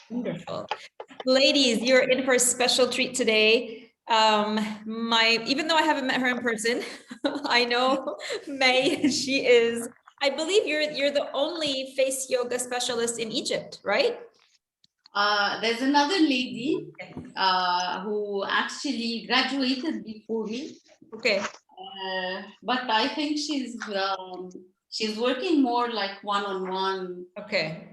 Wonderful. Ladies, you're in for a special treat today. Even though I haven't met her in person, I know May, she is, I believe you're the only face yoga specialist in Egypt, right? There's another lady who actually graduated before me. Okay. But I think she's working more like one-on-one. Okay.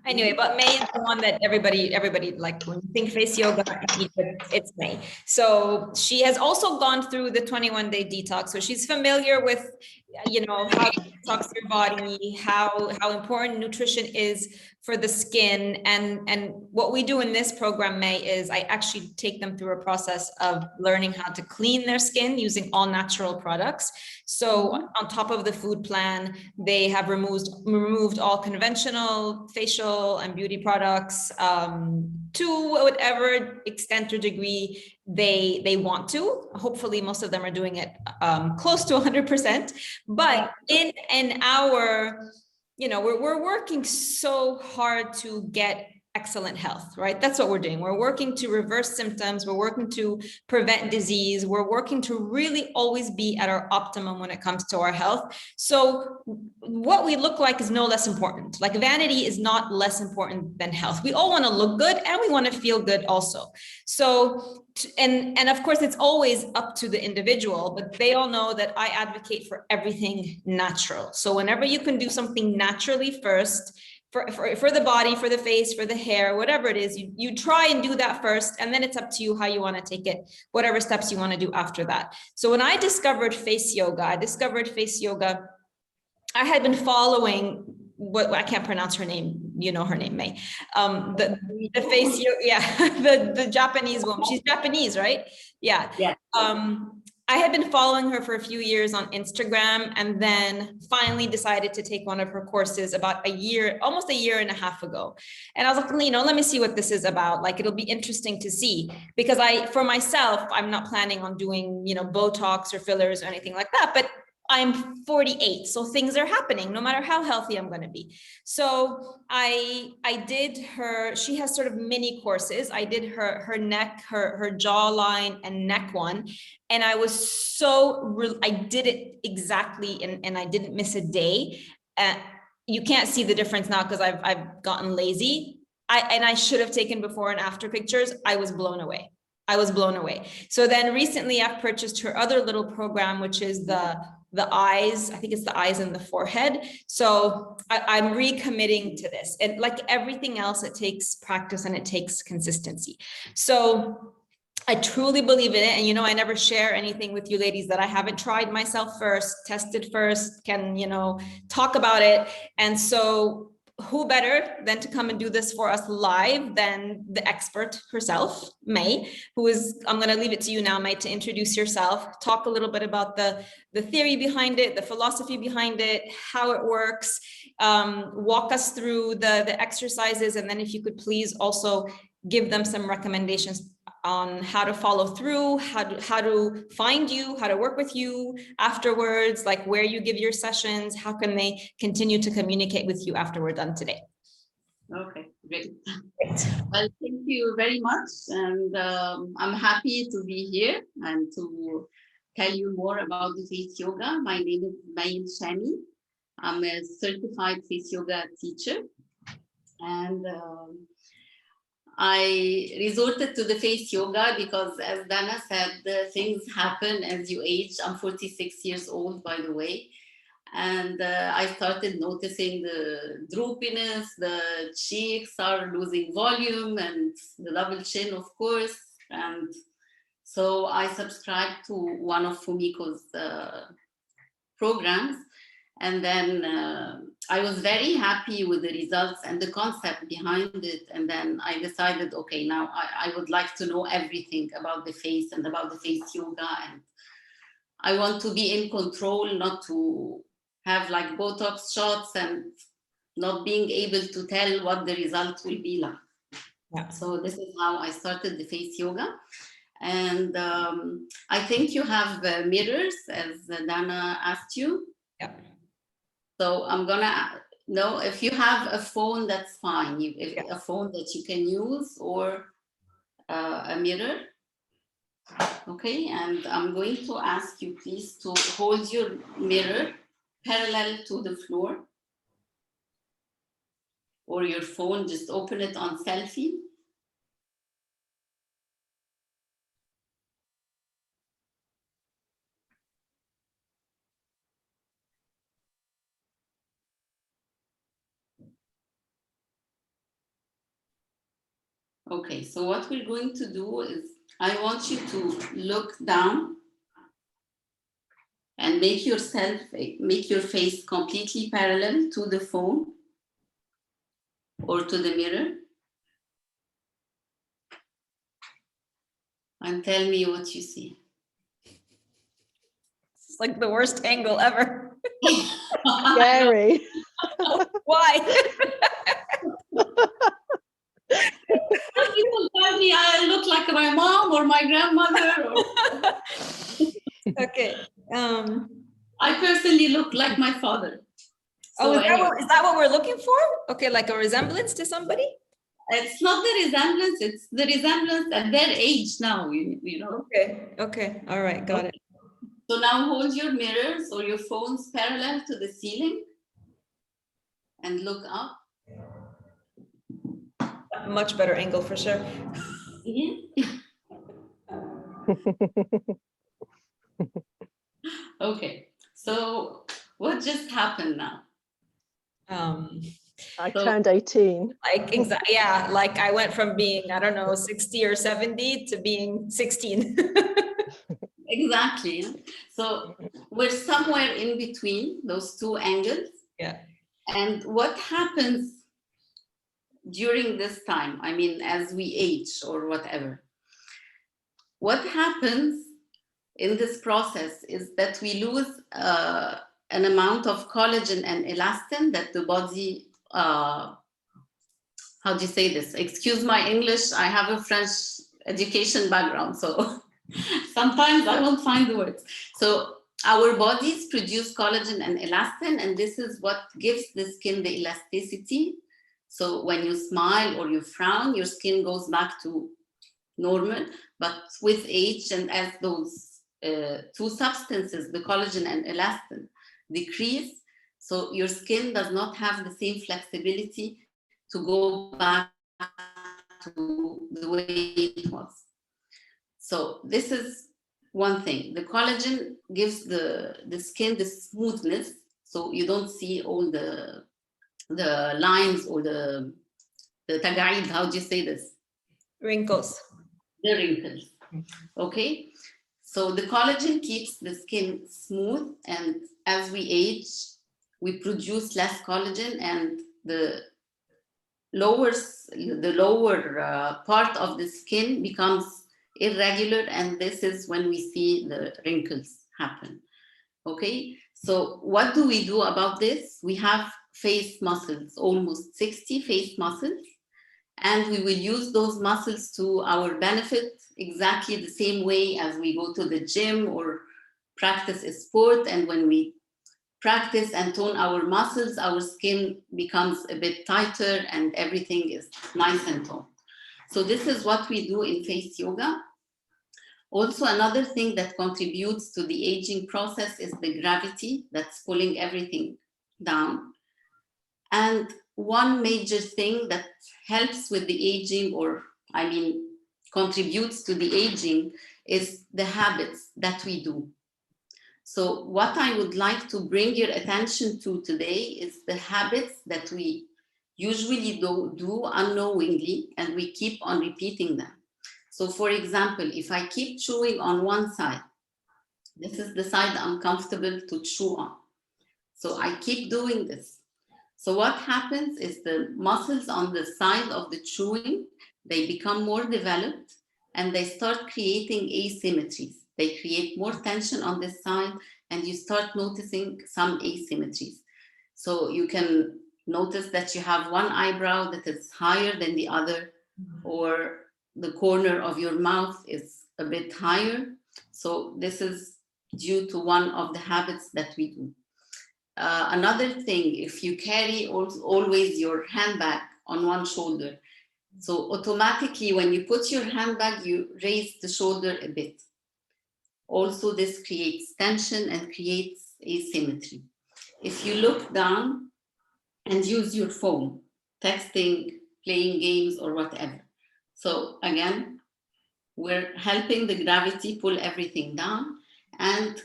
Anyway, but May is the one that everybody like when you think face yoga in Egypt, it's May. So she has also gone through the 21-day detox. So she's familiar with, how to detox your body, how important nutrition is for the skin. And what we do in this program, May, is I actually take them through a process of learning how to clean their skin using all natural products. So on top of the food plan, they have removed all conventional facial and beauty products to whatever extent or degree they want to. Hopefully, most of them are doing it close to 100%. But in our, we're working so hard to get excellent health, right? That's what we're doing. We're working to reverse symptoms. We're working to prevent disease. We're working to really always be at our optimum when it comes to our health. So what we look like is no less important. Like vanity is not less important than health. We all want to look good and we want to feel good also. So, and of course, it's always up to the individual, but they all know that I advocate for everything natural. So whenever you can do something naturally first, for the body, for the face, for the hair, whatever it is, you try and do that first, and then it's up to you how you want to take it, whatever steps you want to do after that. So when I discovered face yoga, I had been following what I can't pronounce her name. You know her name, May. The face yoga, yeah, the Japanese woman. She's Japanese, right? Yeah. I had been following her for a few years on Instagram, and then finally decided to take one of her courses about almost a year and a half ago. And I was like, let me see what this is about. Like, it'll be interesting to see, because for myself, I'm not planning on doing, Botox or fillers or anything like that, but I'm 48, so things are happening no matter how healthy I'm going to be. So I did she has sort of mini courses. I did her neck, her jawline and neck one. And I was I did it exactly. And I didn't miss a day. You can't see the difference now because I've gotten lazy. I should have taken before and after pictures. I was blown away. So then recently I've purchased her other little program, which is the eyes. I think it's the eyes and the forehead. So I'm recommitting to this. And like everything else, it takes practice and it takes consistency. So I truly believe in it. And, I never share anything with you ladies that I haven't tried myself first, tested first, can, talk about it. And so who better than to come and do this for us live than the expert herself, May, I'm going to leave it to you now, May, to introduce yourself, talk a little bit about the theory behind it, the philosophy behind it, how it works, walk us through the exercises. And then if you could please also give them some recommendations on how to follow through, how to find you, how to work with you afterwards, like where you give your sessions, how can they continue to communicate with you after we're done today? Okay, great. Well, thank you very much. And I'm happy to be here and to tell you more about the face yoga. My name is May Shami. I'm a certified face yoga teacher. And I resorted to the face yoga because, as Dana said, things happen as you age. I'm 46 years old, by the way. And I started noticing the droopiness, the cheeks are losing volume, and the double chin, of course. And so I subscribed to one of Fumiko's programs. And then I was very happy with the results and the concept behind it. And then I decided, okay, now I would like to know everything about the face and about the face yoga. And I want to be in control, not to have like Botox shots and not being able to tell what the result will be like. Yeah. So this is how I started the face yoga. And I think you have mirrors, as Dana asked you. Yeah. So I'm gonna No, if you have a phone, that's fine. If a phone that you can use, or a mirror. Okay, and I'm going to ask you please to hold your mirror parallel to the floor, or your phone, just open it on selfie. Okay, so what we're going to do is I want you to look down and make your face completely parallel to the phone or to the mirror. And tell me what you see. It's like the worst angle ever. Scary. Why? People tell me I look like my mom or my grandmother. Okay. I personally look like my father. Oh, So is that what we're looking for? Okay, like a resemblance to somebody? it's not the resemblance, it's the resemblance at their age now, you know. Okay, all right, got it. So now hold your mirrors or your phones parallel to the ceiling and look up. Much better angle for sure. Okay, so what just happened now? I turned 18. Like, exactly, yeah, like I went from being, I don't know, 60 or 70 to being 16. Exactly. So we're somewhere in between those two angles. Yeah. And what happens during this time, I mean, as we age or whatever, what happens in this process is that we lose an amount of collagen and elastin that the body, how do you say this? Excuse my English, I have a French education background, so sometimes I won't find the words. So our bodies produce collagen and elastin, and this is what gives the skin the elasticity. So when you smile or you frown, your skin goes back to normal. But with age, and as those two substances, the collagen and elastin, decrease, so your skin does not have the same flexibility to go back to the way it was. So this is one thing. The collagen gives the skin the smoothness, so you don't see all the lines or the tagaid, how do you say this? Wrinkles. The wrinkles. Okay, so the collagen keeps the skin smooth, and as we age, we produce less collagen, and the lower part of the skin becomes irregular, and this is when we see the wrinkles happen. Okay, so what do we do about this? We have face muscles, almost 60 face muscles, and we will use those muscles to our benefit exactly the same way as we go to the gym or practice a sport. And when we practice and tone our muscles, our skin becomes a bit tighter and everything is nice and toned. So this is what we do in face yoga. Also, another thing that contributes to the aging process is the gravity that's pulling everything down. And one major thing that helps with the aging, or I mean, contributes to the aging, is the habits that we do. So what I would like to bring your attention to today is the habits that we usually do unknowingly, and we keep on repeating them. So for example, if I keep chewing on one side, this is the side I'm comfortable to chew on. So I keep doing this. So what happens is the muscles on the side of the chewing, they become more developed and they start creating asymmetries. They create more tension on this side and you start noticing some asymmetries. So you can notice that you have one eyebrow that is higher than the other, or the corner of your mouth is a bit higher. So this is due to one of the habits that we do. another thing, if you carry always your handbag on one shoulder, so automatically when you put your handbag, you raise the shoulder a bit. Also, this creates tension and creates asymmetry. If you look down and use your phone, texting, playing games, or whatever. So again, we're helping the gravity pull everything down, and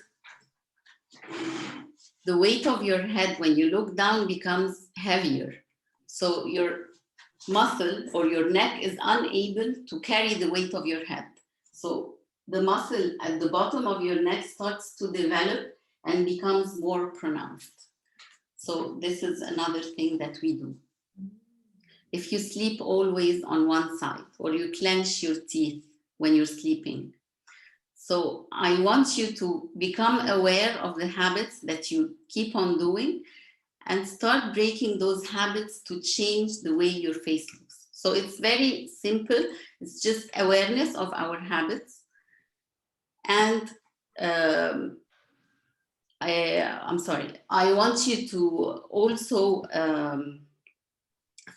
the weight of your head when you look down becomes heavier. So your muscle or your neck is unable to carry the weight of your head. So the muscle at the bottom of your neck starts to develop and becomes more pronounced. So this is another thing that we do. If you sleep always on one side, or you clench your teeth when you're sleeping. So I want you to become aware of the habits that you keep on doing and start breaking those habits to change the way your face looks. So it's very simple. It's just awareness of our habits. And I want you to also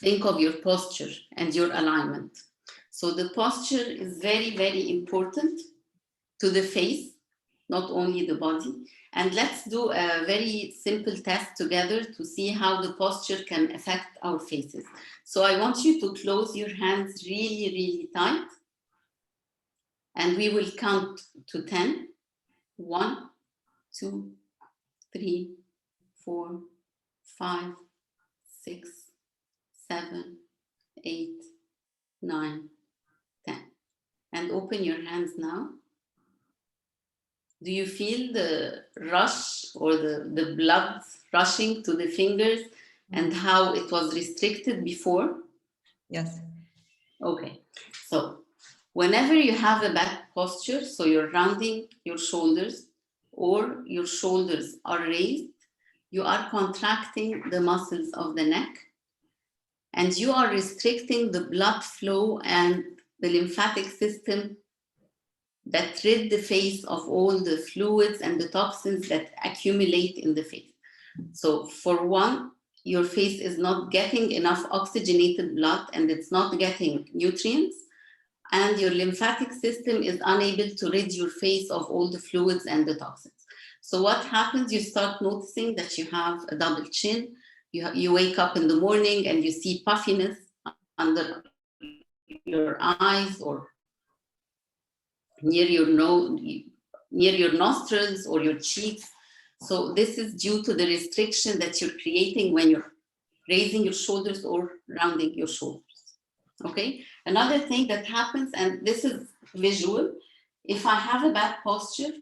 think of your posture and your alignment. So the posture is very, very important to the face, not only the body. And let's do a very simple test together to see how the posture can affect our faces. So I want you to close your hands really, really tight. And we will count to 10. 1, 2, 3, 4, 5, 6, 7, 8, 9, 10. And open your hands now. Do you feel the rush or the blood rushing to the fingers and how it was restricted before? Yes. Okay. So whenever you have a bad posture, so you're rounding your shoulders or your shoulders are raised, you are contracting the muscles of the neck and you are restricting the blood flow and the lymphatic system that rid the face of all the fluids and the toxins that accumulate in the face. So for one, your face is not getting enough oxygenated blood and it's not getting nutrients, and your lymphatic system is unable to rid your face of all the fluids and the toxins. So what happens, you start noticing that you have a double chin, you wake up in the morning and you see puffiness under your eyes or near your nose, near your nostrils or your cheeks. So this is due to the restriction that you're creating when you're raising your shoulders or rounding your shoulders. Okay. Another thing that happens, and this is visual, if I have a bad posture,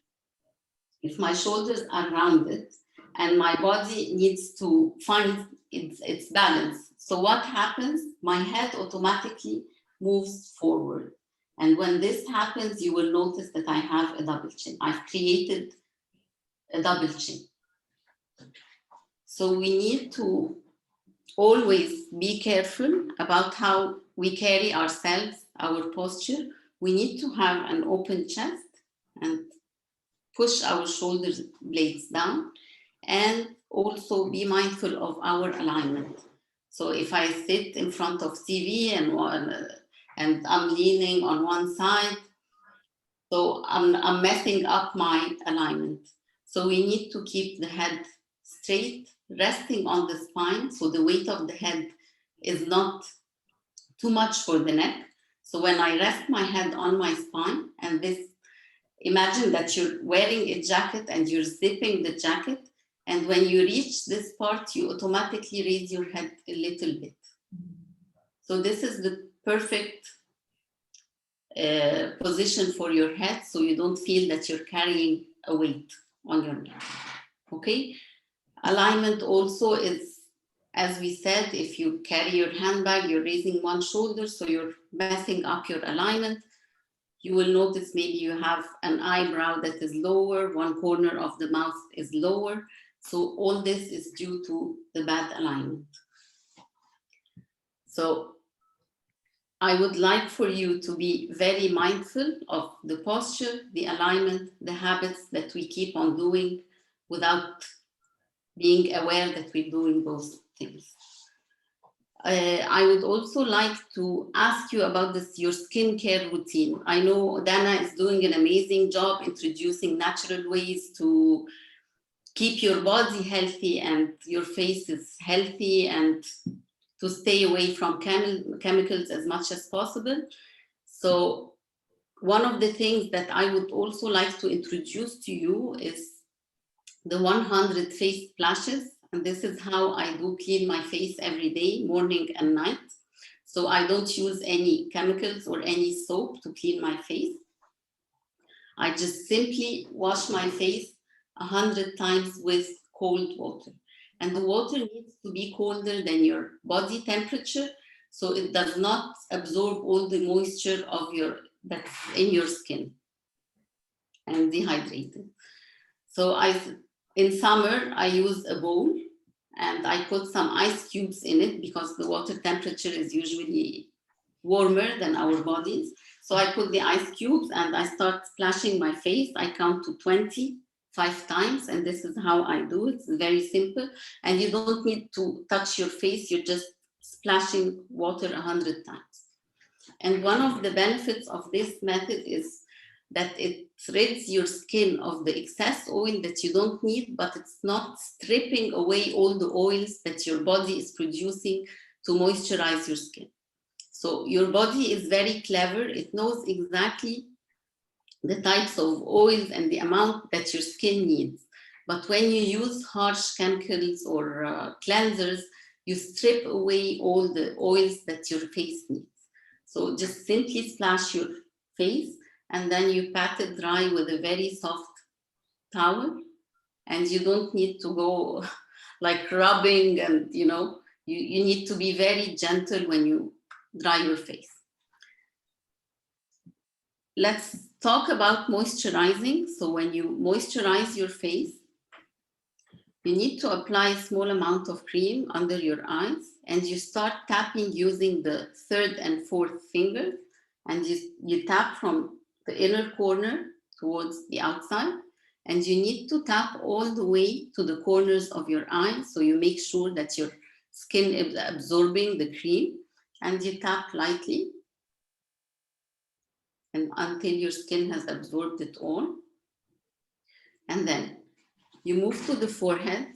if my shoulders are rounded and my body needs to find its balance. So what happens? My head automatically moves forward. And when this happens, you will notice that I have a double chin. I've created a double chin. So we need to always be careful about how we carry ourselves, our posture. We need to have an open chest and push our shoulder blades down, and also be mindful of our alignment. So if I sit in front of TV and I'm leaning on one side, so I'm messing up my alignment. So we need to keep the head straight, resting on the spine, so the weight of the head is not too much for the neck. So when I rest my head on my spine, and this, imagine that you're wearing a jacket and you're zipping the jacket, and when you reach this part, you automatically raise your head a little bit. So this is the perfect position for your head, so you don't feel that you're carrying a weight on your neck. Okay? Alignment also is, as we said, if you carry your handbag, you're raising one shoulder, so you're messing up your alignment. You will notice maybe you have an eyebrow that is lower, one corner of the mouth is lower. So all this is due to the bad alignment. So I would like for you to be very mindful of the posture, the alignment, the habits that we keep on doing without being aware that we're doing those things. I would also like to ask you about your skincare routine. I know Dana is doing an amazing job introducing natural ways to keep your body healthy and your face is healthy, and to stay away from chemicals as much as possible. So one of the things that I would also like to introduce to you is the 100 face splashes. And this is how I do clean my face every day, morning and night. So I don't use any chemicals or any soap to clean my face. I just simply wash my face 100 times with cold water. And the water needs to be colder than your body temperature, so it does not absorb all the moisture that's in your skin and dehydrated. So in summer, I use a bowl and I put some ice cubes in it because the water temperature is usually warmer than our bodies. So I put the ice cubes and I start splashing my face. I count to 25 times, and this is how I do it. It's very simple. And you don't need to touch your face. You're just splashing water 100 times. And one of the benefits of this method is that it rids your skin of the excess oil that you don't need, but it's not stripping away all the oils that your body is producing to moisturize your skin. So your body is very clever. It knows exactly the types of oils and the amount that your skin needs. But when you use harsh chemicals or cleansers, you strip away all the oils that your face needs. So just simply splash your face and then you pat it dry with a very soft towel. And you don't need to go like rubbing, and you need to be very gentle when you dry your face. Let's talk about moisturizing. So when you moisturize your face, you need to apply a small amount of cream under your eyes, and you start tapping using the third and fourth finger, and you tap from the inner corner towards the outside, and you need to tap all the way to the corners of your eyes, so you make sure that your skin is absorbing the cream, and you tap lightly and until your skin has absorbed it all. And then you move to the forehead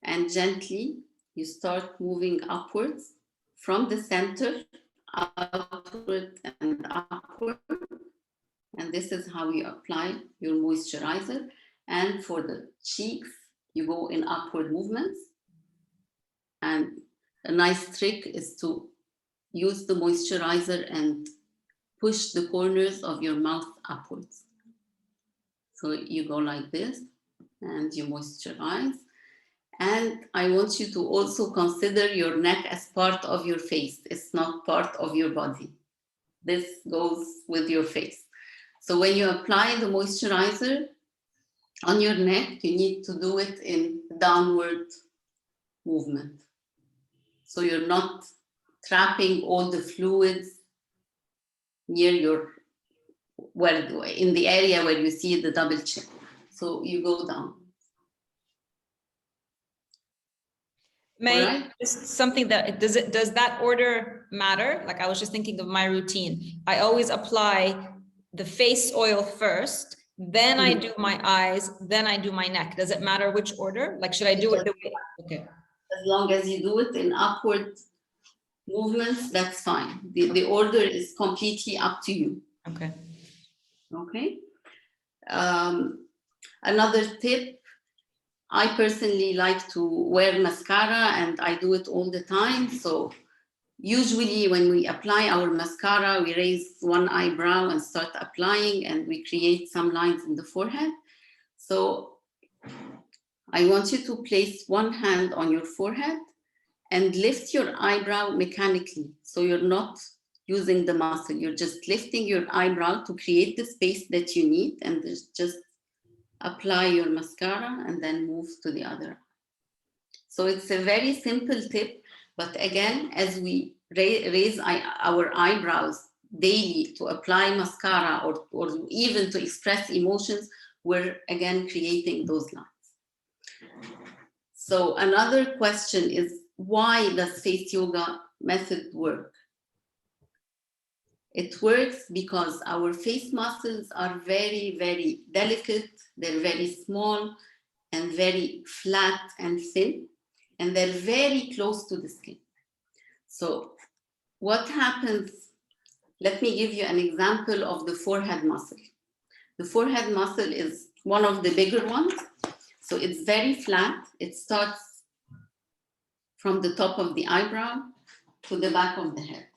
and gently you start moving upwards from the center, outward and upward. And this is how you apply your moisturizer. And for the cheeks, you go in upward movements. And a nice trick is to use the moisturizer and push the corners of your mouth upwards. So you go like this and you moisturize. And I want you to also consider your neck as part of your face. It's not part of your body. This goes with your face. So when you apply the moisturizer on your neck, you need to do it in downward movement. So you're not trapping all the fluids near in the area where you see the double chin. So you go down. May, just something that, does that order matter? Like I was just thinking of my routine. I always apply the face oil first, then I do my eyes, then I do my neck. Does it matter which order? Like, should I do it the way? Okay. As long as you do it in upward movements, that's fine. The order is completely up to you. Okay. Okay. Another tip, I personally like to wear mascara and I do it all the time. So usually when we apply our mascara, we raise one eyebrow and start applying, and we create some lines in the forehead. So I want you to place one hand on your forehead and lift your eyebrow mechanically. So you're not using the muscle, you're just lifting your eyebrow to create the space that you need, and just apply your mascara and then move to the other. So it's a very simple tip, but again, as we raise our eyebrows daily to apply mascara or even to express emotions, we're again creating those lines. So another question is, why does face yoga method work? It works because our face muscles are very, very delicate. They're very small and very flat and thin, and they're very close to the skin. So what happens, let me give you an example of the forehead muscle. The forehead muscle is one of the bigger ones. So it's very flat. It starts from the top of the eyebrow to the back of the head.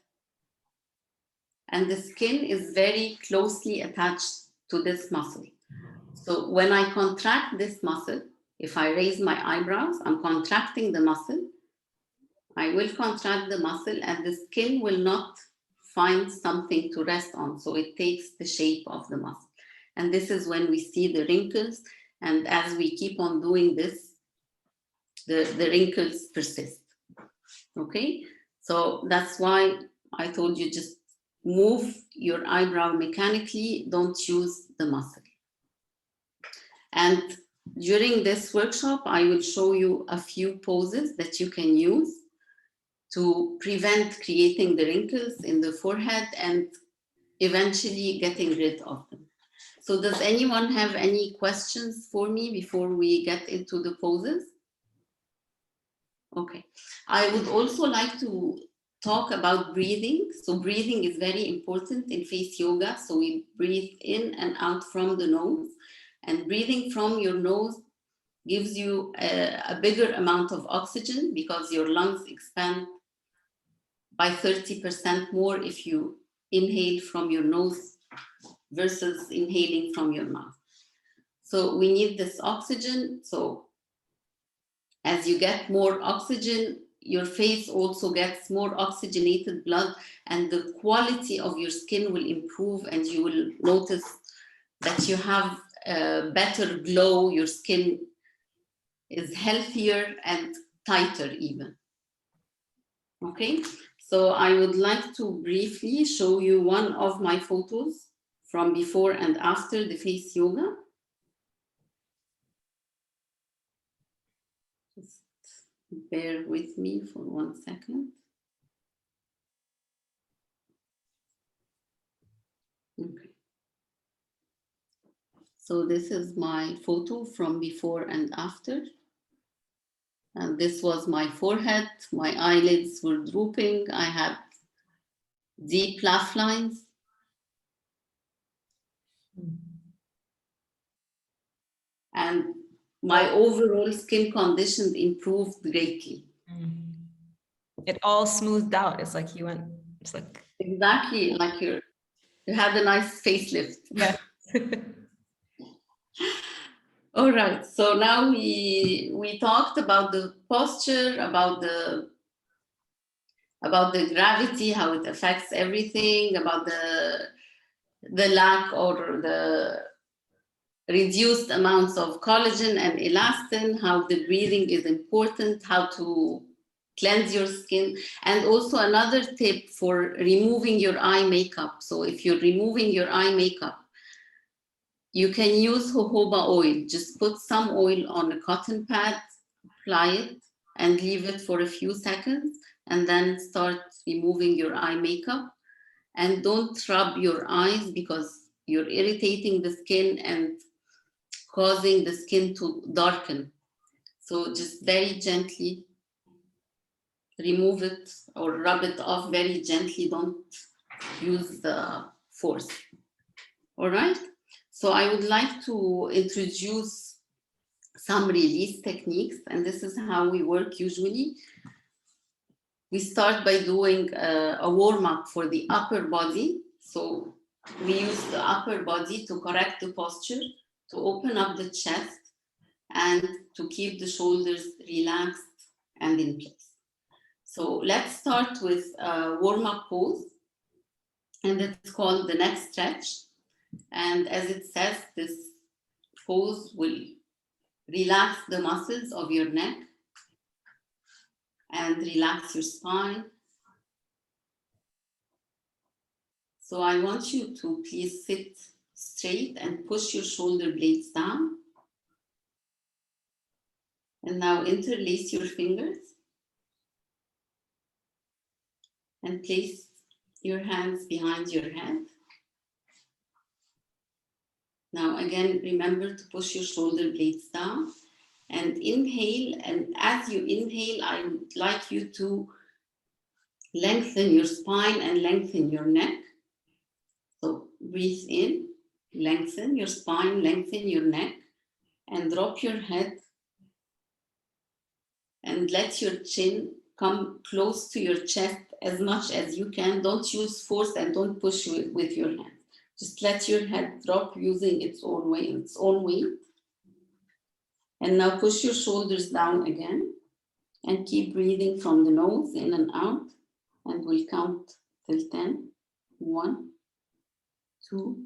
And the skin is very closely attached to this muscle. So when I contract this muscle, if I raise my eyebrows, I'm contracting the muscle. I will contract the muscle and the skin will not find something to rest on. So it takes the shape of the muscle. And this is when we see the wrinkles. And as we keep on doing this, the wrinkles persist. Okay, so that's why I told you, just move your eyebrow mechanically, don't use the muscle. And during this workshop, I will show you a few poses that you can use to prevent creating the wrinkles in the forehead and eventually getting rid of them. So does anyone have any questions for me before we get into the poses? Okay, I would also like to talk about breathing. So breathing is very important in face yoga. So we breathe in and out from the nose, and breathing from your nose gives you a bigger amount of oxygen because your lungs expand by 30% more if you inhale from your nose versus inhaling from your mouth. So we need this oxygen. So as you get more oxygen, your face also gets more oxygenated blood, and the quality of your skin will improve, and you will notice that you have a better glow. Your skin is healthier and tighter even. Okay, so I would like to briefly show you one of my photos from before and after the face yoga. Just bear with me for 1 second. Okay. So this is my photo from before and after. And this was my forehead. My eyelids were drooping. I had deep laugh lines. And my overall skin conditions improved greatly. It all smoothed out. It's like you went, it's like. Exactly, like you had a nice facelift. Yeah. All right, so now we talked about the posture, about the gravity, how it affects everything, about the lack or the reduced amounts of collagen and elastin, how the breathing is important, how to cleanse your skin, and also another tip for removing your eye makeup. So if you're removing your eye makeup, you can use jojoba oil. Just put some oil on a cotton pad, apply it, and leave it for a few seconds, and then start removing your eye makeup. And don't rub your eyes because you're irritating the skin and causing the skin to darken. So just very gently remove it or rub it off very gently. Don't use the force. All right. So I would like to introduce some release techniques, and this is how we work usually. We start by doing a warm-up for the upper body. So we use the upper body to correct the posture, to open up the chest, and to keep the shoulders relaxed and in place. So let's start with a warm-up pose, and it's called the neck stretch. And as it says, this pose will relax the muscles of your neck and relax your spine. So I want you to please sit straight and push your shoulder blades down. And now interlace your fingers and place your hands behind your head. Now again, remember to push your shoulder blades down and inhale. And as you inhale, I would like you to lengthen your spine and lengthen your neck. So breathe in, lengthen your spine, lengthen your neck, and drop your head and let your chin come close to your chest as much as you can. Don't use force and don't push with your hand. Just let your head drop using its own weight. And now push your shoulders down again and keep breathing from the nose in and out. And we'll count till 10. 1, 2,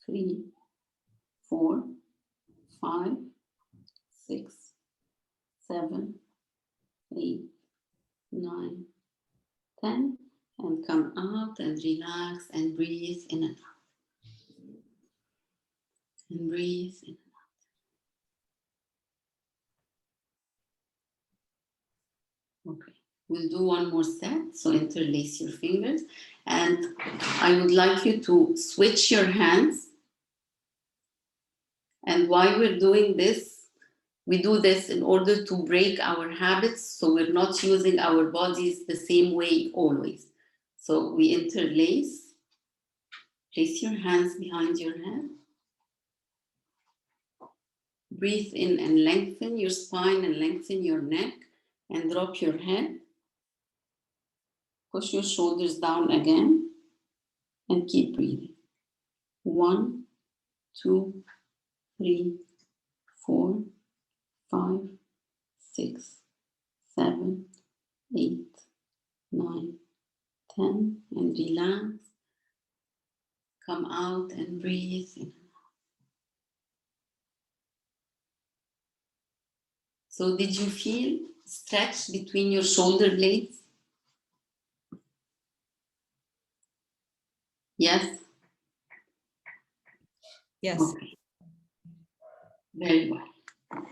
3, 4, 5, 6, 7, 8, 9, 10. And come out and relax and breathe in and out. And breathe in. Okay, we'll do one more set. So interlace your fingers. And I would like you to switch your hands. And while we're doing this, we do this in order to break our habits. So we're not using our bodies the same way always. So we interlace. Place your hands behind your head. Breathe in and lengthen your spine and lengthen your neck. And drop your head. Push your shoulders down again and keep breathing. 1, 2, 3, 4, 5, 6, 7, 8, 9, 10. And relax. Come out and breathe in. So did you feel stretch between your shoulder blades? Yes? Yes. Okay. Very well.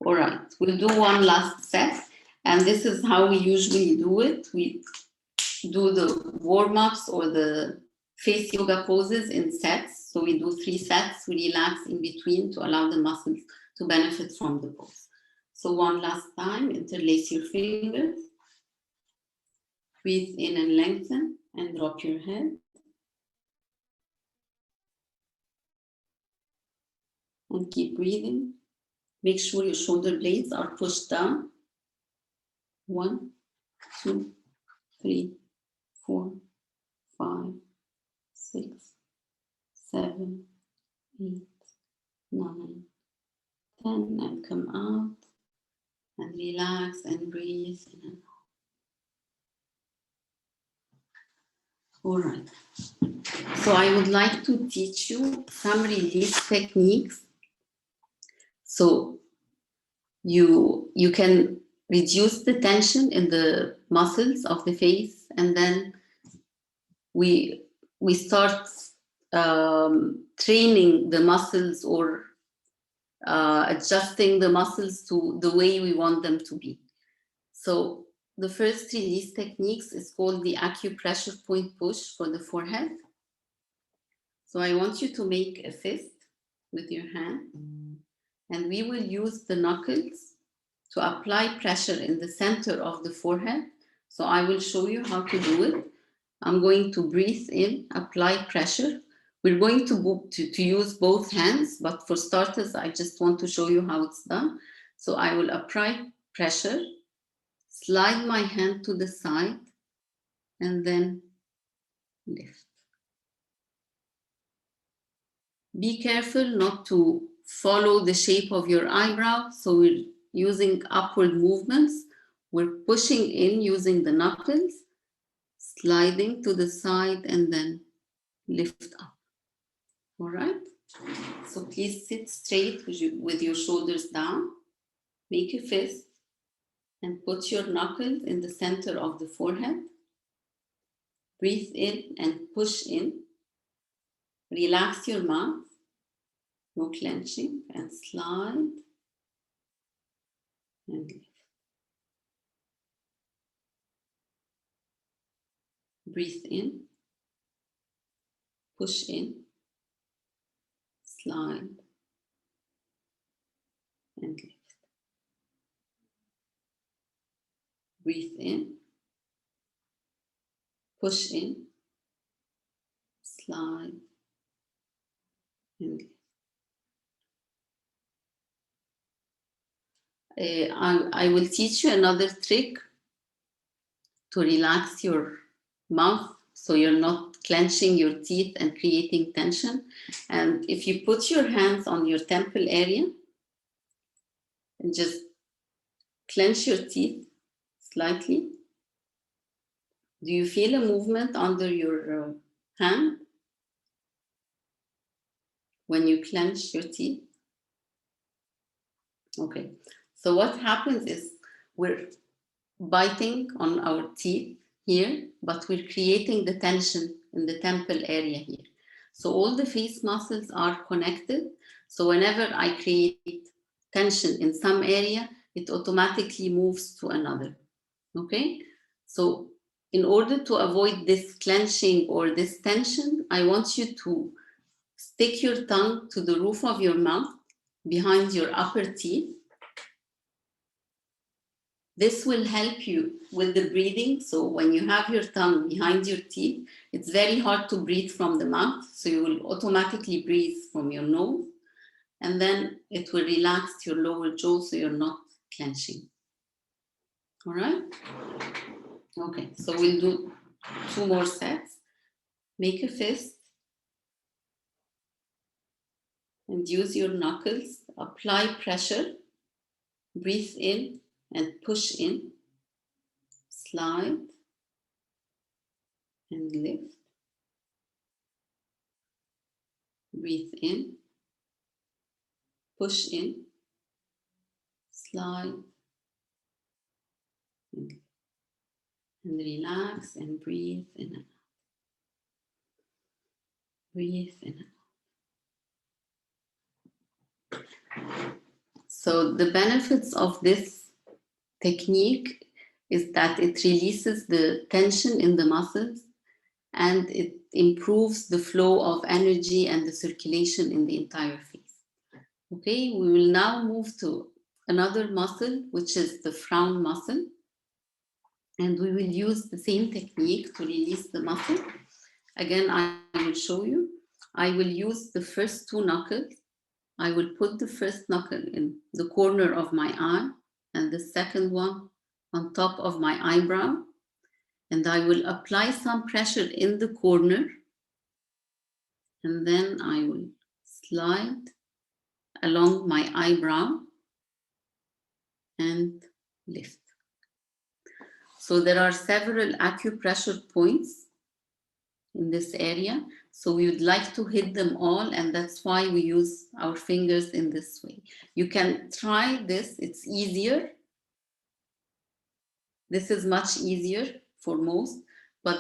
All right, we'll do one last set. And this is how we usually do it. We do the warm-ups or the face yoga poses in sets. So we do 3 sets. We relax in between to allow the muscles to benefit from the pose. So one last time, interlace your fingers. Breathe in and lengthen and drop your head. And keep breathing. Make sure your shoulder blades are pushed down. 1, 2, 3, 4, 5, 6, 7, 8, 9, 10. And come out and relax and breathe in and out. All right. So I would like to teach you some release techniques. So you can reduce the tension in the muscles of the face, and then we start training the muscles or adjusting the muscles to the way we want them to be. So the first release techniques is called the acupressure point push for the forehead. So I want you to make a fist with your hand, and we will use the knuckles to apply pressure in the center of the forehead. So I will show you how to do it. I'm going to breathe in, apply pressure. We're going to use both hands, but for starters, I just want to show you how it's done. So I will apply pressure, slide my hand to the side, and then lift. Be careful not to follow the shape of your eyebrow. So we're using upward movements. We're pushing in using the knuckles, sliding to the side, and then lift up. All right? So please sit straight with your shoulders down. Make a fist and put your knuckles in the center of the forehead. Breathe in and push in. Relax your mouth. No clenching, and slide and lift. Breathe in, push in, slide, and lift. Breathe in, push in, slide, and lift. I will teach you another trick to relax your mouth so you're not clenching your teeth and creating tension. And if you put your hands on your temple area and just clench your teeth slightly, do you feel a movement under your hand when you clench your teeth? Okay, so what happens is we're biting on our teeth here, but we're creating the tension in the temple area here. So all the face muscles are connected. So whenever I create tension in some area, it automatically moves to another. Okay, so in order to avoid this clenching or this tension, I want you to stick your tongue to the roof of your mouth behind your upper teeth. This will help you with the breathing. So when you have your tongue behind your teeth, it's very hard to breathe from the mouth. So you will automatically breathe from your nose. And then it will relax your lower jaw so you're not clenching. All right? Okay, so we'll do 2 more sets. Make a fist. And use your knuckles. Apply pressure. Breathe in and push in. Slide. And lift. Breathe in. Push in. Slide. And relax and breathe in and out. Breathe in and out. So the benefits of this technique is that it releases the tension in the muscles and it improves the flow of energy and the circulation in the entire face. Okay, we will now move to another muscle, which is the frown muscle. And we will use the same technique to release the muscle. Again, I will show you. I will use the first 2 knuckles. I will put the first knuckle in the corner of my eye and the second one on top of my eyebrow. And I will apply some pressure in the corner. And then I will slide along my eyebrow and lift. So there are several acupressure points in this area. So we would like to hit them all, and that's why we use our fingers in this way. You can try this, it's easier. This is much easier for most, but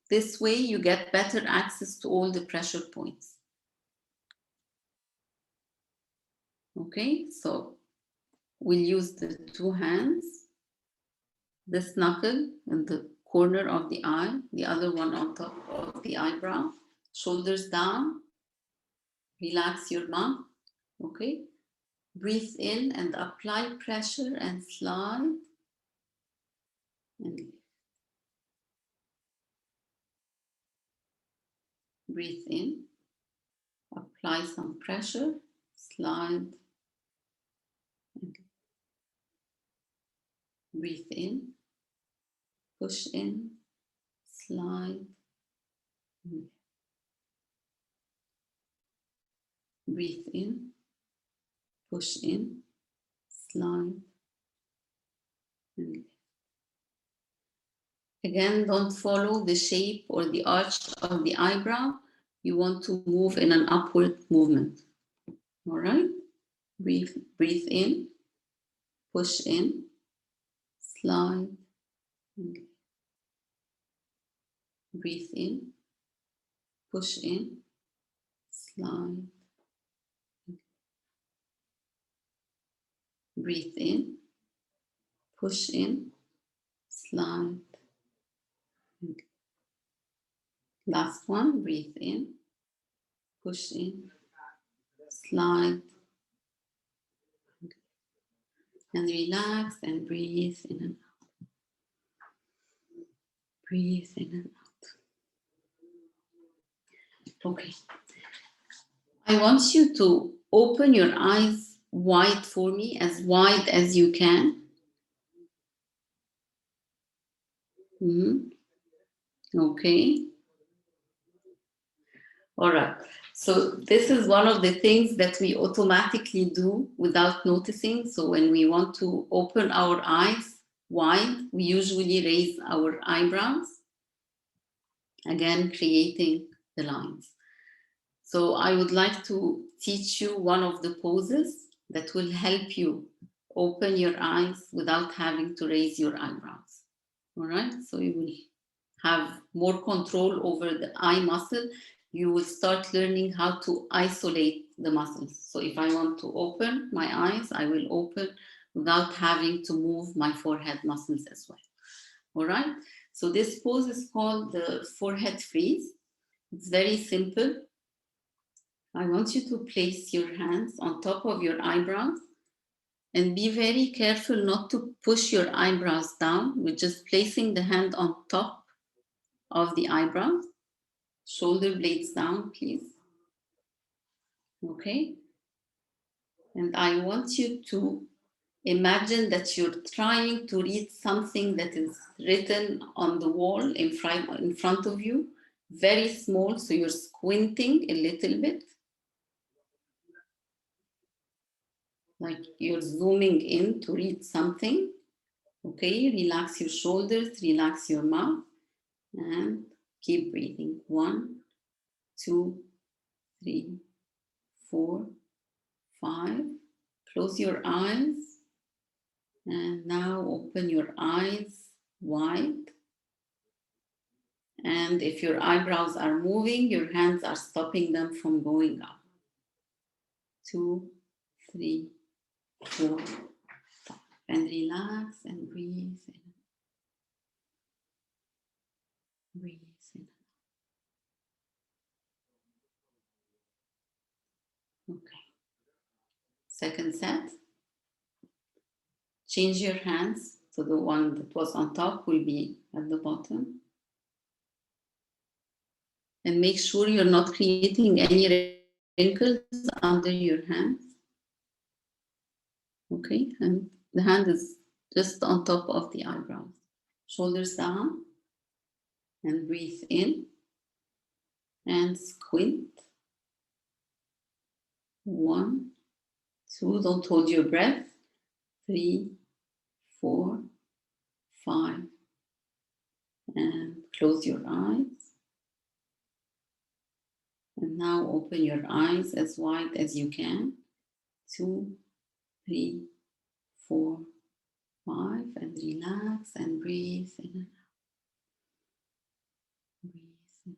this way you get better access to all the pressure points. Okay, so we'll use the 2 hands, this knuckle in the corner of the eye, the other one on top of the eyebrow, shoulders down, relax your mouth, okay? Breathe in and apply pressure and slide and lift. Breathe in, apply some pressure, slide and lift. Breathe in, push in, slide and lift. Breathe in, push in, slide and lift. Again, don't follow the shape or the arch of the eyebrow. You want to move in an upward movement. All right? Breathe in, push in, slide, and lift. Breathe in, push in, slide. Breathe in, push in, slide. Last one, breathe in, push in, slide, and relax and breathe in and out. Breathe in and out. Okay. I want you to open your eyes wide for me, as wide as you can. Okay. All right. So this is one of the things that we automatically do without noticing. So when we want to open our eyes wide, we usually raise our eyebrows, again, creating the lines. So I would like to teach you one of the poses that will help you open your eyes without having to raise your eyebrows. All right. So you will have more control over the eye muscle. You will start learning how to isolate the muscles. So if I want to open my eyes, I will open without having to move my forehead muscles as well. All right. So this pose is called the forehead freeze. It's very simple. I want you to place your hands on top of your eyebrows and be very careful not to push your eyebrows down. We're just placing the hand on top of the eyebrows. Shoulder blades down, please. Okay. And I want you to imagine that you're trying to read something that is written on the wall in front of you, very small, so you're squinting a little bit. Like you're zooming in to read something. Okay, relax your shoulders, relax your mouth, and keep breathing. 1, 2, 3, 4, 5. Close your eyes. And now open your eyes wide. And if your eyebrows are moving, your hands are stopping them from going up. 2, 3, 4, 5. And relax and breathe in. Breathe in. Okay. Second set. Change your hands. So the one that was on top will be at the bottom. And make sure you're not creating any wrinkles under your hands. Okay, and the hand is just on top of the eyebrows. Shoulders down, and breathe in, and squint. 1, 2, don't hold your breath. 3, 4, 5, and close your eyes. And now open your eyes as wide as you can. 2, 3, 4, 5, and relax and breathe in and out. Breathe in.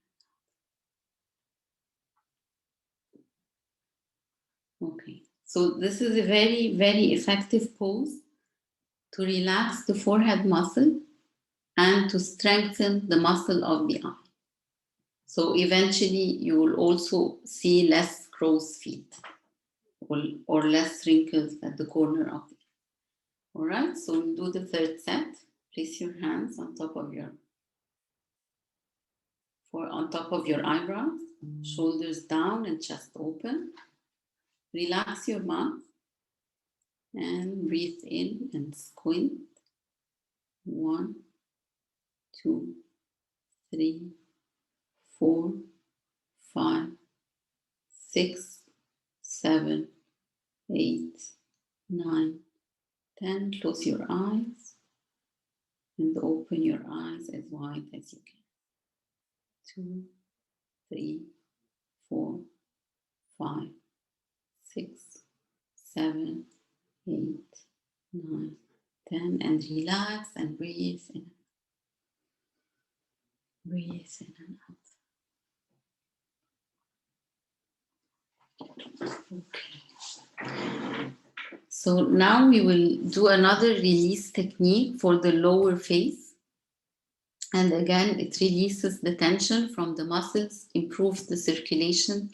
Okay, so this is a very, very effective pose to relax the forehead muscle and to strengthen the muscle of the eye. So eventually you will also see less crow's feet or less wrinkles at the corner of the eye. All right, so we'll do the third set. Place your hands on top of your eyebrows, shoulders down and chest open. Relax your mouth and breathe in and squint. 1, 2, 3, 4, 5, 6, 7, 8, 9, 10. Close your eyes and open your eyes as wide as you can. 2, 3, 4, 5, 6, 7, 8, 9, 10. And relax and breathe in. Breathe in and out. Okay. So now we will do another release technique for the lower face. And again, it releases the tension from the muscles, improves the circulation,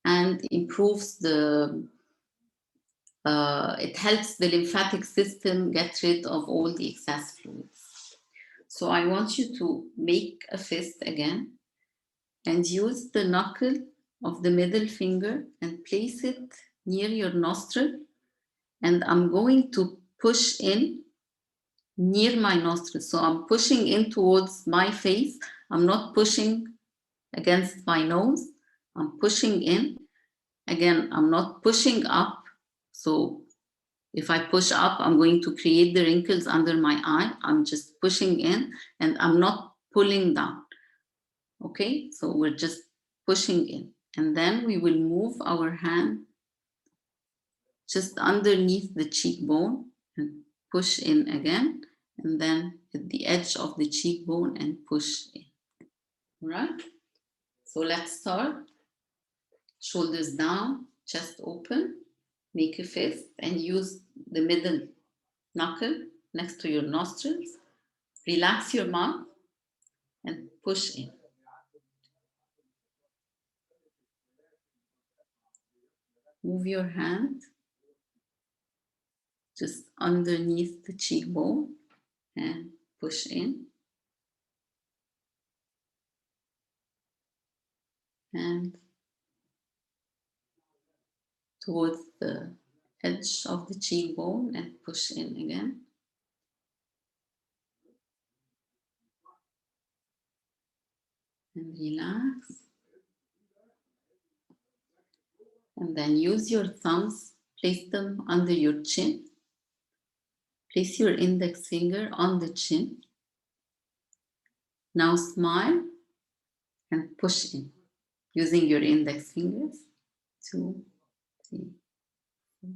and improves it helps the lymphatic system get rid of all the excess fluids. So I want you to make a fist again and use the knuckle of the middle finger and place it near your nostril. And I'm going to push in near my nostril. So I'm pushing in towards my face. I'm not pushing against my nose. I'm pushing in. Again, I'm not pushing up. So if I push up, I'm going to create the wrinkles under my eye. I'm just pushing in and I'm not pulling down. Okay, so we're just pushing in. And then we will move our hand just underneath the cheekbone and push in again. And then at the edge of the cheekbone and push in. All right, so let's start. Shoulders down, chest open, make a fist and use the middle knuckle next to your nostrils. Relax your mouth and push in. Move your hand just underneath the cheekbone and push in. And towards the edge of the cheekbone and push in again. And relax. And then use your thumbs, place them under your chin. Place your index finger on the chin. Now smile and push in using your index fingers. 2, 3, 4.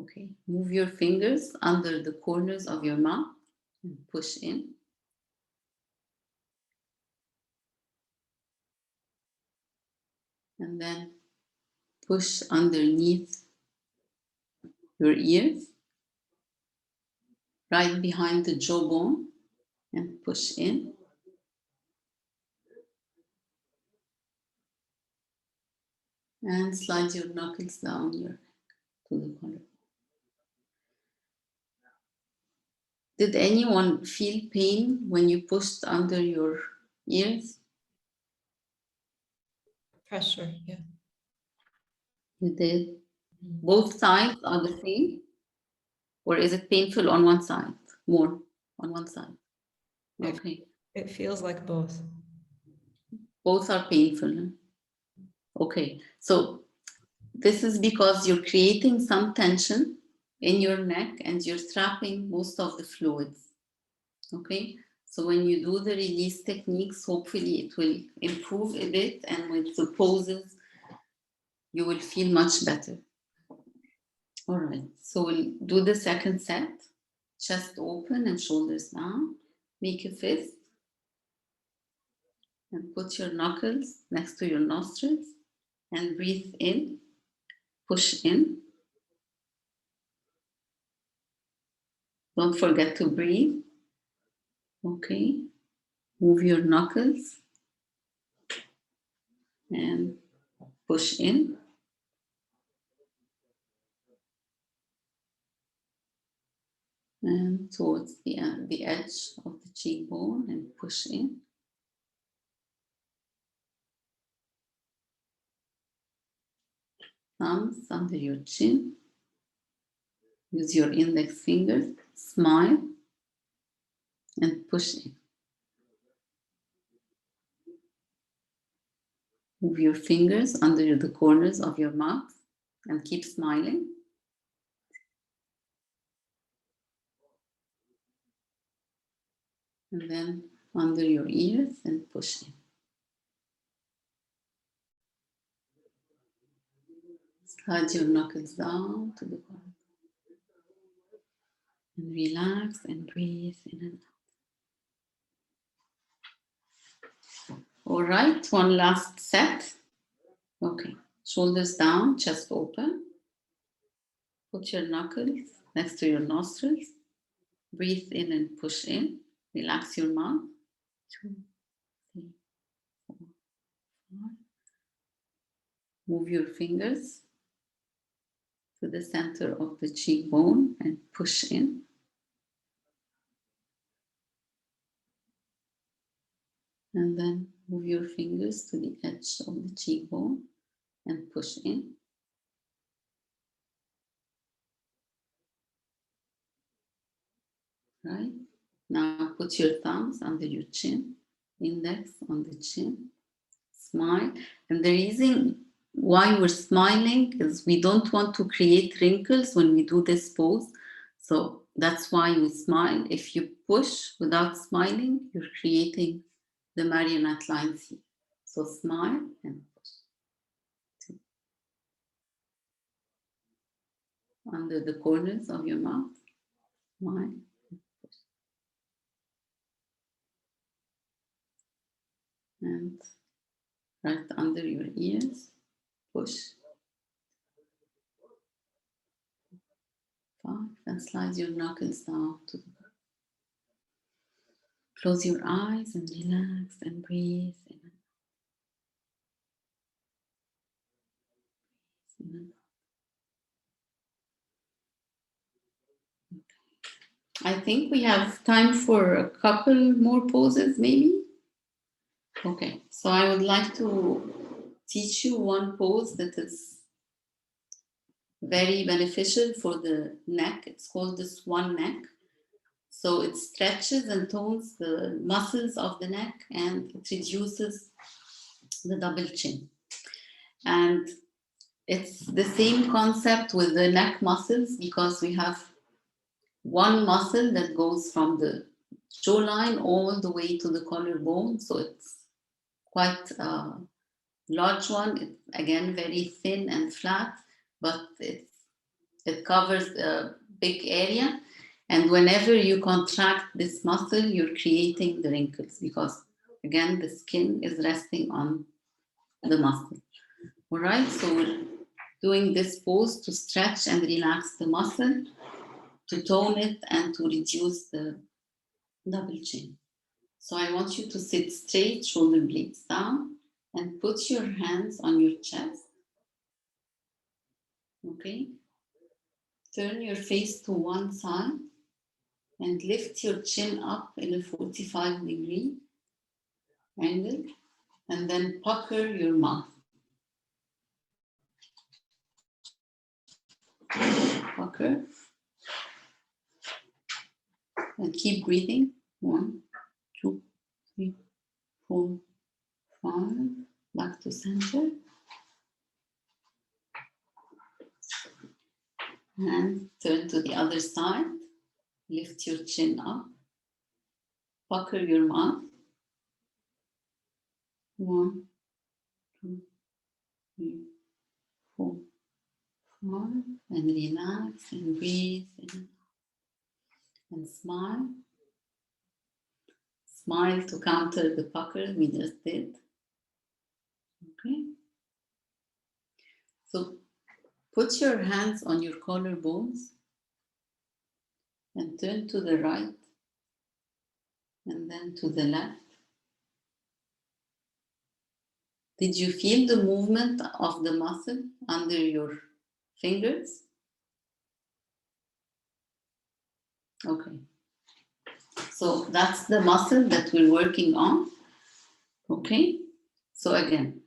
Okay, move your fingers under the corners of your mouth and push in. And then push underneath your ears, right behind the jawbone, and push in. And slide your knuckles down your neck to the collar. Did anyone feel pain when you pushed under your ears? Pressure, yeah. You did. Both sides are the same? Or is it painful on one side? More on one side? Okay. It feels like both. Both are painful. Huh? Okay. So this is because you're creating some tension in your neck and you're trapping most of the fluids. Okay. So when you do the release techniques, hopefully it will improve a bit, and with the poses, you will feel much better. All right, so we'll do the second set. Chest open and shoulders down. Make a fist. And put your knuckles next to your nostrils and breathe in. Push in. Don't forget to breathe. Okay. Move your knuckles and push in. And towards the edge of the cheekbone and push in. Thumbs under your chin. Use your index fingers. Smile and push in. Move your fingers under the corners of your mouth and keep smiling. And then under your ears and push in. Slide your knuckles down to the ground. And relax and breathe in and out. All right, one last set. Okay, shoulders down, chest open. Put your knuckles next to your nostrils. Breathe in and push in. Relax your mouth. 2, 3, 4, 5. Move your fingers to the center of the cheekbone and push in. And then move your fingers to the edge of the cheekbone and push in. Right? Now put your thumbs under your chin, index on the chin, smile. And the reason why we're smiling is we don't want to create wrinkles when we do this pose. So that's why we smile. If you push without smiling, you're creating the marionette lines here. So smile and push. 2. Under the corners of your mouth, smile. And right under your ears, push. 5, and slide your knuckles down to the ground. Close your eyes and relax and breathe in and out. Okay. I think we have time for a couple more poses, maybe. Okay, so I would like to teach you one pose that is very beneficial for the neck. It's called the swan neck. So it stretches and tones the muscles of the neck and it reduces the double chin. And it's the same concept with the neck muscles because we have one muscle that goes from the jawline all the way to the collarbone. So it's quite a large one. It's again very thin and flat, but it covers a big area. And whenever you contract this muscle, you're creating the wrinkles because, again, the skin is resting on the muscle. All right, so we're doing this pose to stretch and relax the muscle, to tone it, and to reduce the double chin. So I want you to sit straight, shoulder blades down, and put your hands on your chest. Okay? Turn your face to one side and lift your chin up in a 45-degree angle, and then pucker your mouth. Pucker. And keep breathing. 1, 2, 3, 4, 5. Back to center. And turn to the other side. Lift your chin up. Pucker your mouth. 1, 2, 3, 4, 5. And relax and breathe in. And smile. Smile to counter the pucker we just did. Okay. So put your hands on your collarbones and turn to the right and then to the left. Did you feel the movement of the muscle under your fingers? Okay. So that's the muscle that we're working on. Okay. So again,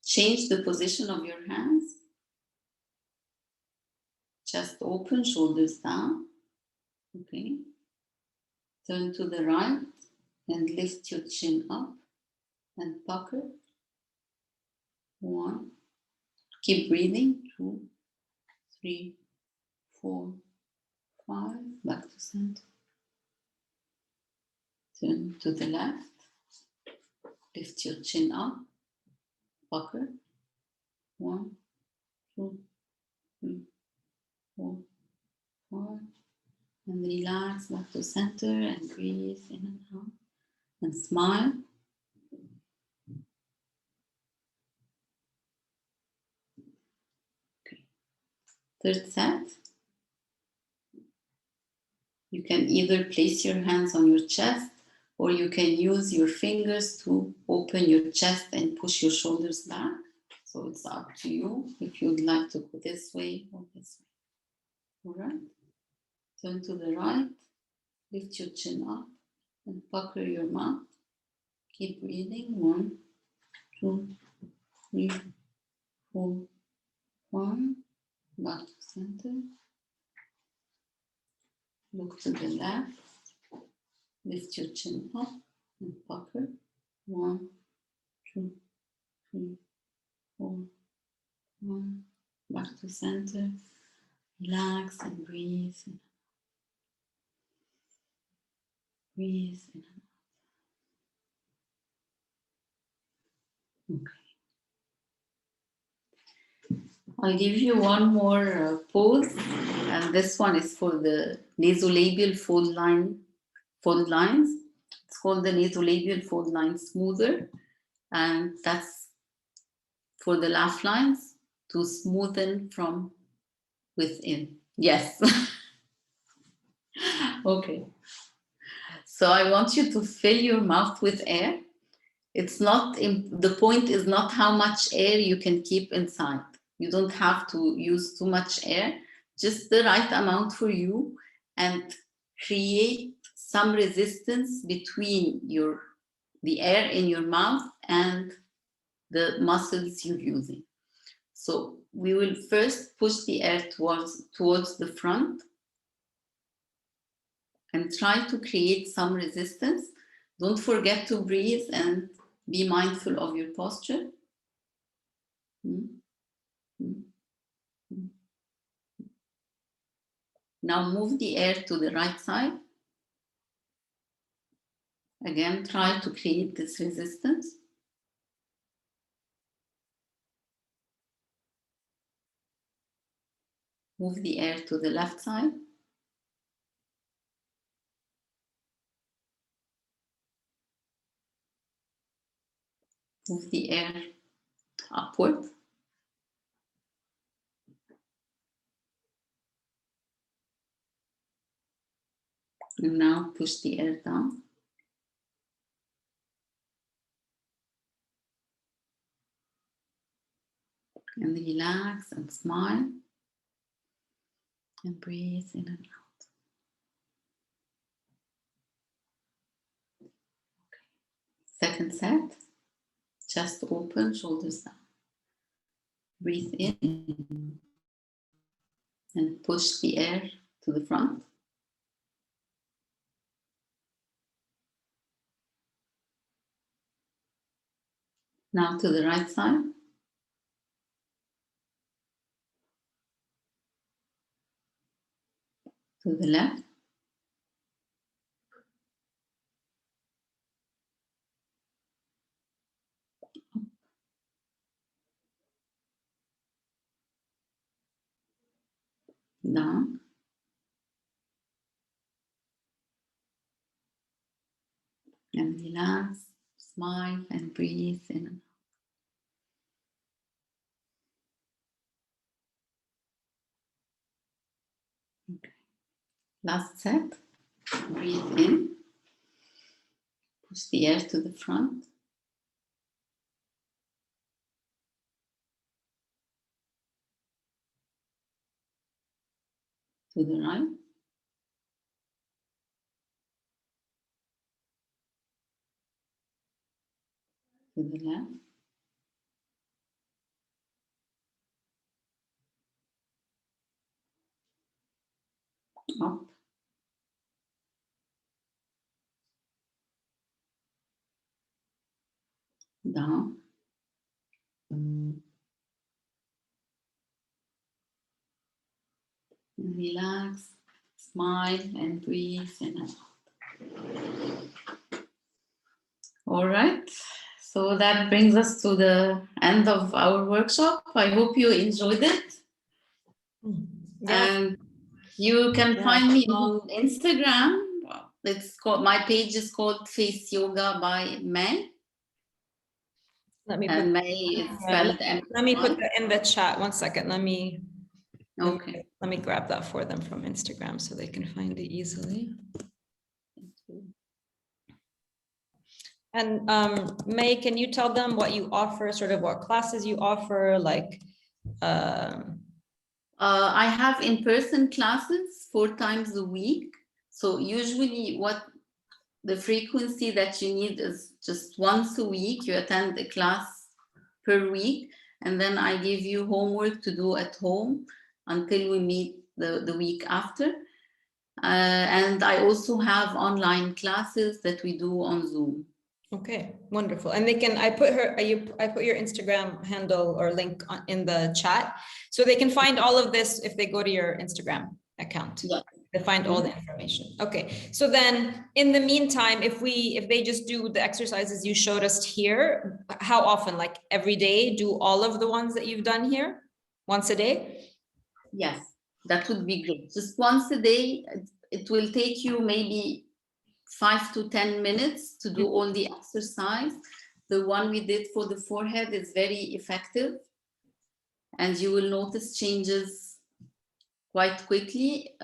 change the position of your hands. Chest open, shoulders down. Okay. Turn to the right and lift your chin up and pucker. 1. Keep breathing. 2, 3, 4, 5. Back to center. Turn to the left. Lift your chin up. Pucker. 1, 2, 3, 4, 5. And relax back to center and breathe in and out. And smile. Okay. Third set. You can either place your hands on your chest, or you can use your fingers to open your chest and push your shoulders back. So it's up to you if you'd like to go this way or this way. All right. Turn to the right, lift your chin up and pucker your mouth. Keep breathing. 1, 2, 3, 4, 1. Back to center. Look to the left. Lift your chin up and pucker. 1, 2, 3, 4, 1. Back to center. Relax and breathe. Breathe in. Okay. I'll give you one more pose, and this one is for the nasolabial fold lines. It's called the nasolabial fold line smoother, and that's for the laugh lines to smoothen from within. Yes. Okay. So I want you to fill your mouth with air. It's not, the point is not how much air you can keep inside. You don't have to use too much air, just the right amount for you, and create some resistance between the air in your mouth and the muscles you're using. So we will first push the air towards the front and try to create some resistance. Don't forget to breathe and be mindful of your posture. Now move the air to the right side. Again, try to create this resistance. Move the air to the left side. Move the air upward. And now push the air down. And relax and smile. And breathe in and out. Okay. Second set. Chest open, shoulders down. Breathe in. And push the air to the front. Now to the right side. To the left. Down. And relax, smile and breathe in and out. Okay. Last set. Breathe in. Push the air to the front. To the right. To the left. Up. Down. And relax, smile and breathe in and out. All right. So that brings us to the end of our workshop. I hope you enjoyed it. Yeah. And you can find me on Instagram. It's called, my page is called Face Yoga by May. Let me And put, May is spelled M. let me put that in the chat. 1 second. Let me. Okay. Let me grab that for them from Instagram so they can find it easily. And May, can you tell them what you offer, sort of what classes you offer, like? I have in-person classes 4 times a week. So usually what the frequency that you need is just once a week. You attend a class per week, and then I give you homework to do at home until we meet the week after. And I also have online classes that we do on Zoom. Okay, wonderful. And they can, I put your Instagram handle or link in the chat, so they can find all of this if they go to your Instagram account. Yeah. They find all the information. Okay, so then in the meantime, if they just do the exercises you showed us here, how often? Like every day, do all of the ones that you've done here, once a day? Yes, that would be great. Just once a day. It will take you maybe 5 to 10 minutes to do all the exercise. The one we did for the forehead is very effective, and you will notice changes quite quickly.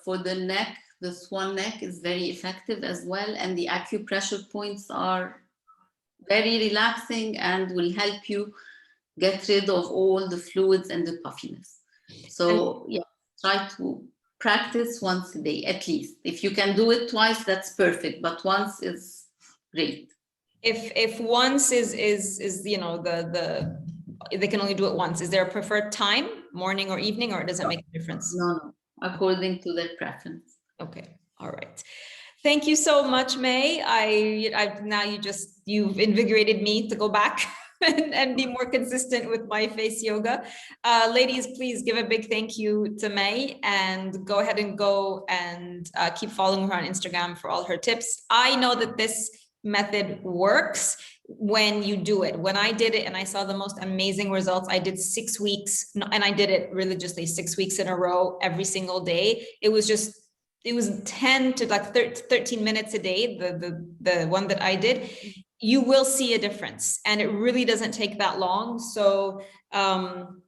For the neck, the swan neck is very effective as well, and the acupressure points are very relaxing and will help you get rid of all the fluids and the puffiness. So yeah, try to practice once a day at least. If you can do it twice, that's perfect, but once is great. If once is you know they can only do it once, is there a preferred time, morning or evening, or does it make a difference? No, according to their preference. Okay, all right. Thank you so much, May. Now you've invigorated me to go back and be more consistent with my face yoga. Ladies, please give a big thank you to May, and go ahead and keep following her on Instagram for all her tips. I know that this method works when you do it. When I did it and I saw the most amazing results, I did 6 weeks, and I did it religiously 6 weeks in a row, every single day. It was 10 to like 13 minutes a day, the one that I did. You will see a difference, and it really doesn't take that long. So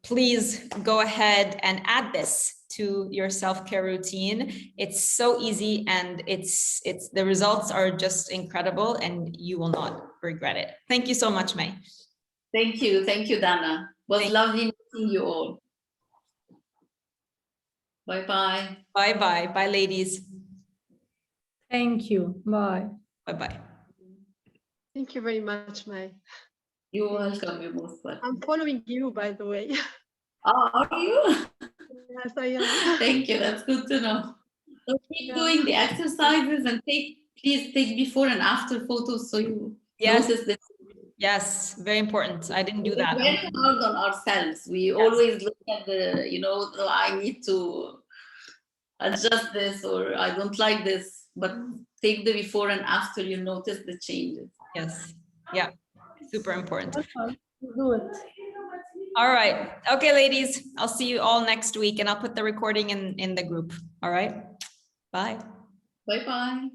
please go ahead and add this to your self-care routine. It's so easy, and it's the results are just incredible, and you will not regret it. Thank you so much, May. Thank you, Dana. It was lovely meeting you all. Bye-bye. Bye-bye. Bye, ladies. Thank you. Bye. Bye-bye. Thank you very much, May. You're welcome. You're most welcome. I'm following you, by the way. Oh, are you? Yes, I am. Thank you. That's good to know. So keep doing the exercises, and please take before and after photos so you notice this. Yes, very important. I didn't do that. We're very hard on ourselves. We always look at I need to adjust this, or I don't like this, but take the before and after, you notice the changes. Yes. Yeah. Super important. Do it. All right. Okay, ladies, I'll see you all next week, and I'll put the recording in the group. All right. Bye. Bye-bye.